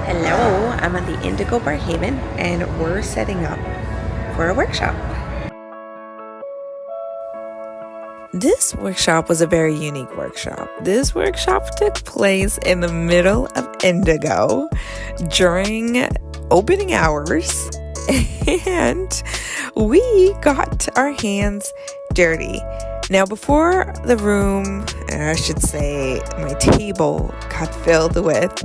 Hello, I'm at the Indigo Bar Haven and we're setting up for a workshop. This workshop was a very unique workshop. This workshop took place in the middle of Indigo during opening hours, and we got our hands dirty. Now, before the room, I should say my table, got filled with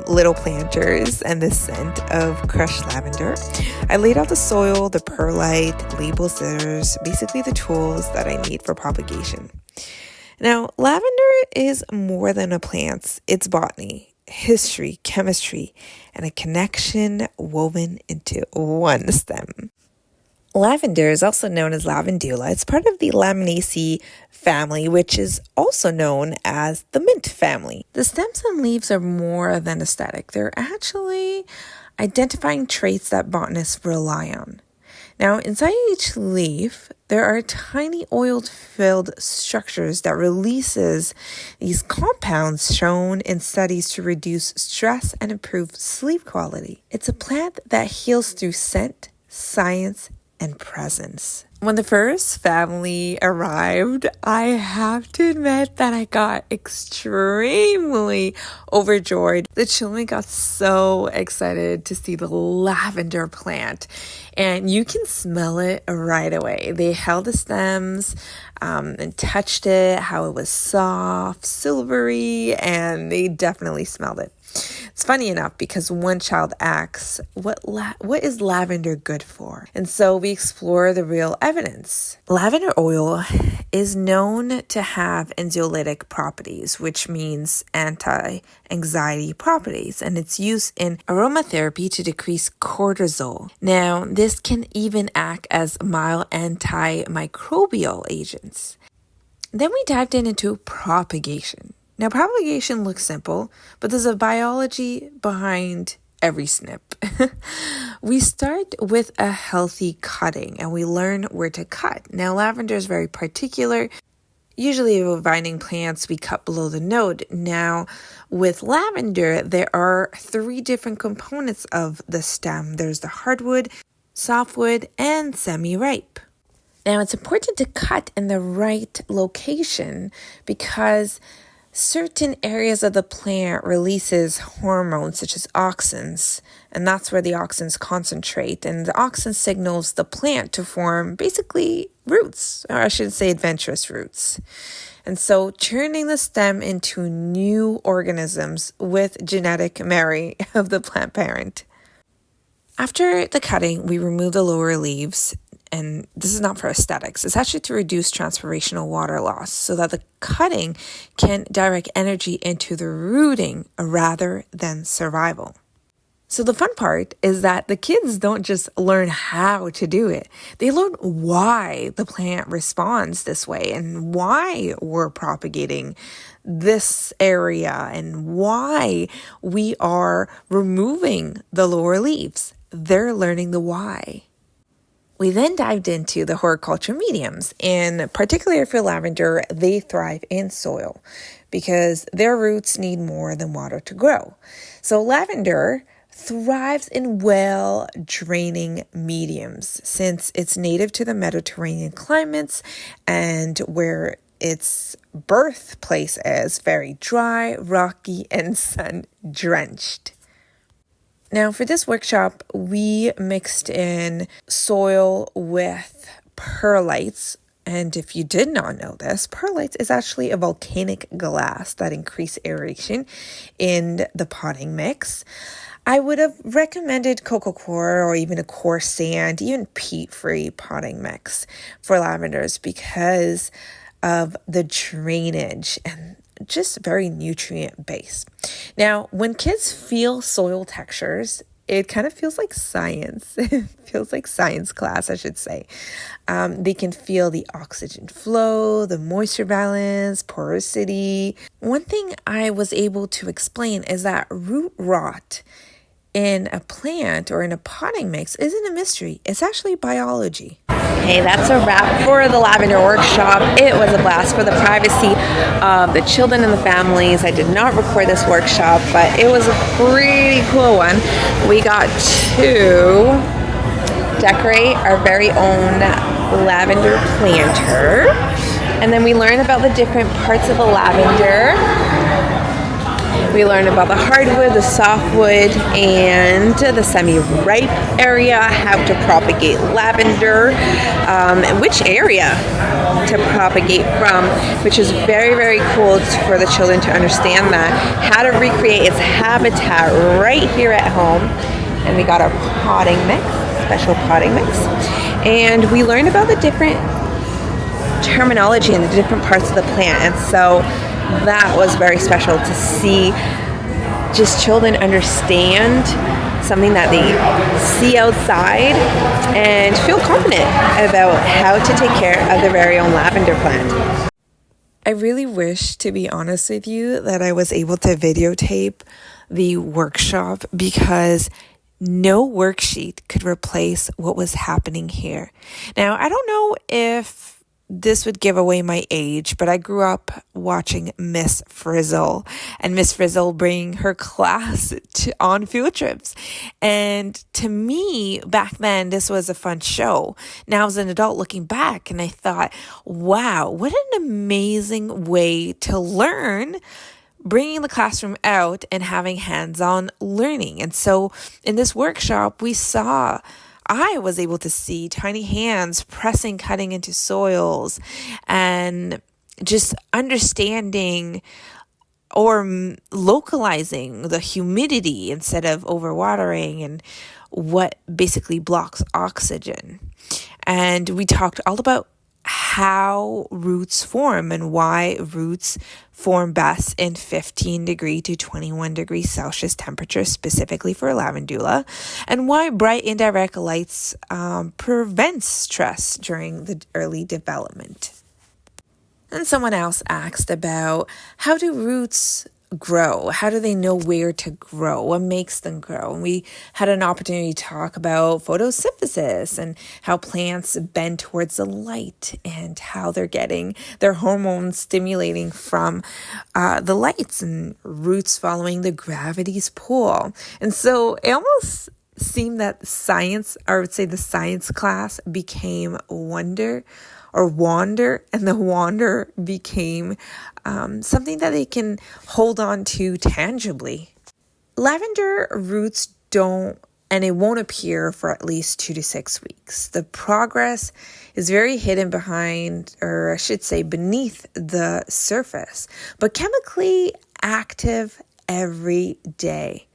little planters and the scent of crushed lavender, I laid out the soil, the perlite, label scissors, basically the tools that I need for propagation. Now, lavender is more than a plant. It's botany, history, chemistry, and a connection woven into one stem. Lavender is also known as lavandula. It's part of the Laminaceae family, which is also known as the mint family. The stems and leaves are more than aesthetic. They're actually identifying traits that botanists rely on. Now, inside each leaf, there are tiny oil-filled structures that releases these compounds shown in studies to reduce stress and improve sleep quality. It's a plant that heals through scent, science, and presence. When the first family arrived, I have to admit that I got extremely overjoyed. The children got so excited to see the lavender plant, and you can smell it right away. They held the stems and touched it, how it was soft, silvery, and they definitely smelled it. It's funny enough because one child asks, what is lavender good for? And so we explore the real evidence. Lavender oil is known to have anxiolytic properties, which means anti-anxiety properties, and it's used in aromatherapy to decrease cortisol. Now, this can even act as mild antimicrobial agents. Then we dived into propagation. Now, propagation looks simple, but there's a biology behind every snip. We start with a healthy cutting and we learn where to cut. Now, lavender is very particular. Usually with vining plants, we cut below the node. Now, with lavender, there are 3 different components of the stem. There's the hardwood, softwood, and semi-ripe. Now, it's important to cut in the right location because certain areas of the plant releases hormones such as auxins, and that's where the auxins concentrate. And the auxin signals the plant to form basically roots, or I should say adventurous roots. And so turning the stem into new organisms with genetic memory of the plant parent. After the cutting, we remove the lower leaves. And this is not for aesthetics. It's actually to reduce transpirational water loss so that the cutting can direct energy into the rooting rather than survival. So the fun part is that the kids don't just learn how to do it. They learn why the plant responds this way and why we're propagating this area and why we are removing the lower leaves. They're learning the why. We then dived into the horticulture mediums, and particularly for lavender, they thrive in soil because their roots need more than water to grow. So lavender thrives in well-draining mediums since it's native to the Mediterranean climates and where its birthplace is very dry, rocky, and sun-drenched. Now, for this workshop, we mixed in soil with perlites. And if you did not know this, perlite is actually a volcanic glass that increases aeration in the potting mix. I would have recommended coco coir or even a coarse sand, even peat-free potting mix for lavenders because of the drainage and just very nutrient based. Now, when kids feel soil textures, it kind of feels like science. It feels like science class, I should say. They can feel the oxygen flow, the moisture balance, porosity. One thing I was able to explain is that root rot in a plant or in a potting mix isn't a mystery. It's actually biology. Hey, that's a wrap for the Lavender Workshop. It was a blast for the privacy of the children and the families. I did not record this workshop, but it was a pretty cool one. We got to decorate our very own lavender planter, and then we learned about the different parts of the lavender. We learned about the hardwood, the softwood, and the semi-ripe area, how to propagate lavender, and which area to propagate from, which is very, very cool for the children to understand that, how to recreate its habitat right here at home. And we got our potting mix, special potting mix, and we learned about the different terminology and the different parts of the plant. And so that was very special to see just children understand something that they see outside and feel confident about how to take care of their very own lavender plant. I really wish, to be honest with you, that I was able to videotape the workshop, because no worksheet could replace what was happening here. Now, I don't know if this would give away my age, but I grew up watching Miss Frizzle, and Miss Frizzle bringing her class on field trips. And to me, back then, this was a fun show. Now, as an adult looking back, and I thought, wow, what an amazing way to learn, bringing the classroom out and having hands-on learning. And so in this workshop, I was able to see tiny hands pressing, cutting into soils, and just understanding or localizing the humidity instead of overwatering, and what basically blocks oxygen. And we talked all about how roots form and why roots form best in 15 degree to 21 degrees Celsius temperature, specifically for lavandula, and why bright indirect lights prevents stress during the early development. And someone else asked about, how do roots grow? How do they know where to grow? What makes them grow? And we had an opportunity to talk about photosynthesis and how plants bend towards the light, and how they're getting their hormones stimulating from the lights, and roots following the gravity's pull. And so it almost seemed that science, or I would say the science class, became wander, and the wander became something that they can hold on to tangibly. Lavender roots it won't appear for at least 2 to 6 weeks. The progress is very hidden behind, or I should say beneath the surface, but chemically active every day.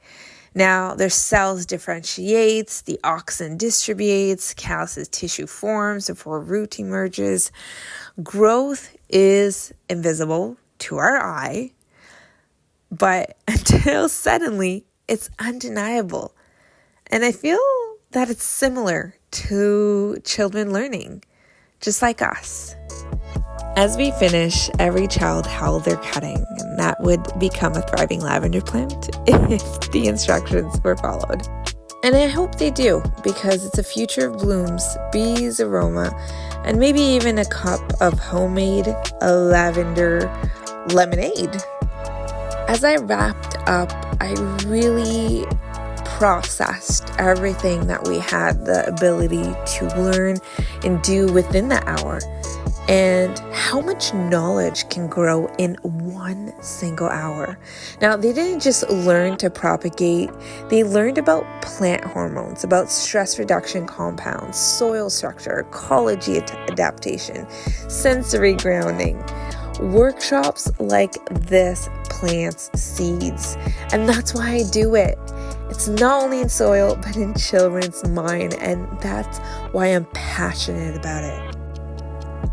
Now, their cells differentiates, the auxin distributes, callus tissue forms before root emerges. Growth is invisible to our eye, but until suddenly it's undeniable. And I feel that it's similar to children learning, just like us. As we finish, every child held their cutting, and that would become a thriving lavender plant if the instructions were followed. And I hope they do, because it's a future of blooms, bees, aroma, and maybe even a cup of homemade lavender lemonade. As I wrapped up, I really processed everything that we had the ability to learn and do within the hour, and how much knowledge can grow in one single hour. Now, they didn't just learn to propagate, they learned about plant hormones, about stress reduction compounds, soil structure, ecology adaptation, sensory grounding. Workshops like this plants seeds, and that's why I do it. It's not only in soil, but in children's mind, and that's why I'm passionate about it.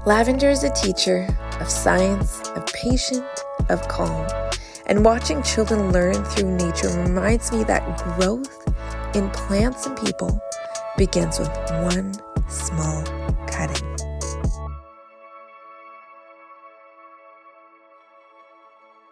Lavender is a teacher of science, of patience, of calm. And watching children learn through nature reminds me that growth in plants and people begins with one small cutting.